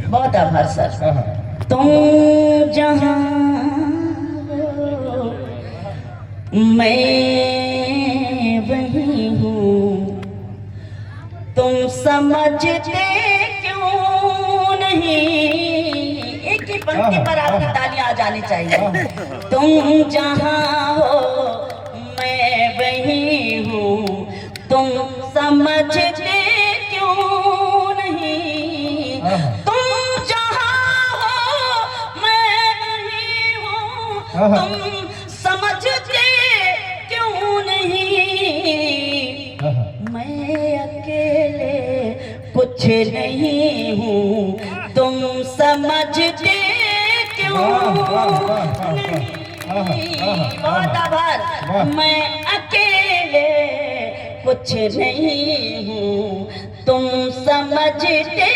बहुत आभार सर। तुम जहाँ हो मैं वही हूँ, तुम समझते क्यों नहीं। एक ही पंक्ति पर आपकी तालियां आ जानी चाहिए। तुम जहाँ हो मैं वही हूँ, तुम समझते क्यों नहीं। तुम जहाँ हो मैं वही हूँ, तुम समझते क्यों नहीं। मैं अकेले कुछ नहीं हूँ, तुम समझते क्यों नहीं। बहुत आभार। मैं अकेले कुछ नहीं हूँ, तुम समझते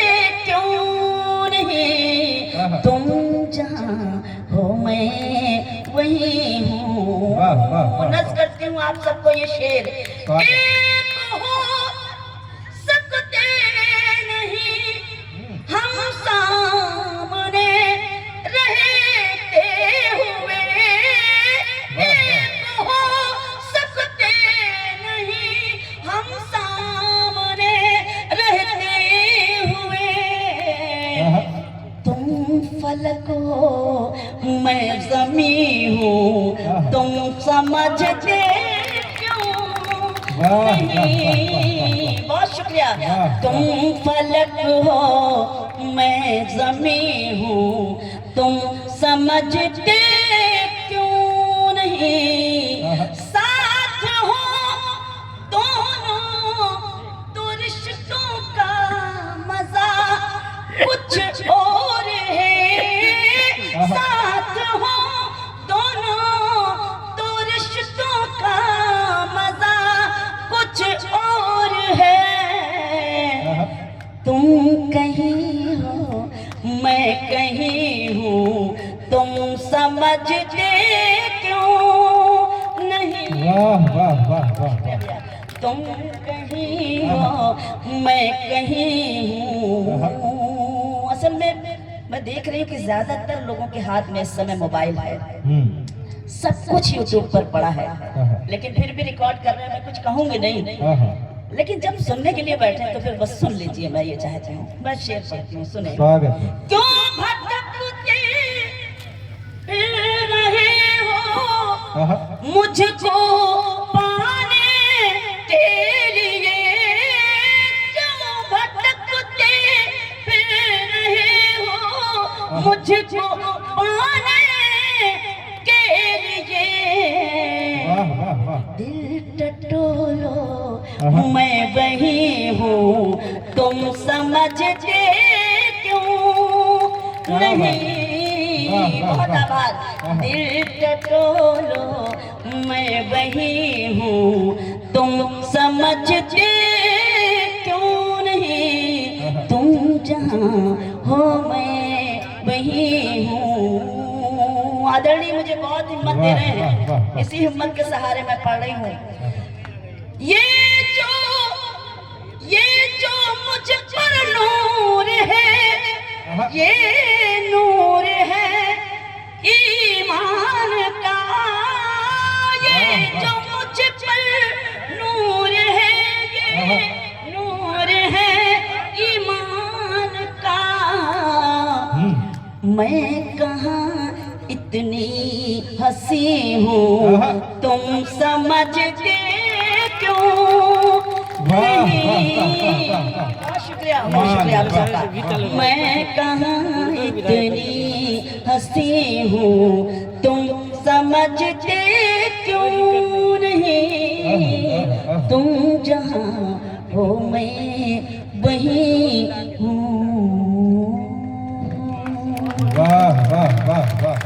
क्यों नहीं। तुम जहाँ हो मैं वही हूँ। नज़ करती हूँ आप सबको ये शेर। एक हो सकते नहीं हम सामने रहते हुए, एक हो सकते नहीं हम सामने रहते हुए। तुम फलक हो मैं ज़मीं हूँ, तुम समझते नहीं। बहुत शुक्रिया। तुम फलक हो मैं ज़मीं हूँ, तुम समझते क्यों नहीं। साथ हो दोनों तो रिश्तों का मजा कुछ और है। साथ हो दोनों तो रिश्तों का मजा कुछ और है। तुम कहीं हो मैं कहीं हूँ, तुम समझते क्यों नहीं। वाह वाह वाह वाह। तुम कहीं हो मैं कहीं हूँ। असल में मैं देख रही हूँ कि ज्यादातर लोगों के हाथ में इस समय मोबाइल है, सब कुछ यूट्यूब पर पड़ा है, लेकिन फिर भी रिकॉर्ड कर रहे हैं। मैं कुछ कहूंगी नहीं, लेकिन जब सुनने के लिए बैठे हैं तो फिर बस सुन लीजिए। मैं ये चाहती हूँ, मैं शेर पढ़ती हूँ, सुने। क्यों भटकते फिर रहे हो मुझको पाने के लिए। क्यों भटकते फिर रहे हो मुझको पाने के लिए। दिल टटोलो मैं वही हूँ, तुम समझते क्यों नहीं। बहुत आभार। दिल टटोलो मैं वही हूँ, तुम समझते क्यों नहीं। तुम जहाँ हो मैं वही हूँ। आदरणीय मुझे बहुत हिम्मत दे रहे हैं, इसी हिम्मत के सहारे मैं पढ़ रही हूँ। ये जो मुझ पर नूर है, ये नूर है ईमान का। ये जो मुझ पर नूर है, ये नूर है ईमान का। मैं कहाँ इतनी हंसी हूँ, तुम समझते क्यों नहीं। बहुत शुक्रिया, बहुत शुक्रिया आप सबका। मैं कहाँ इतनी हंसी हूँ, तुम समझते क्यों नहीं। तुम जहाँ हो मैं वही हूँ। वाह वाह वाह वाह।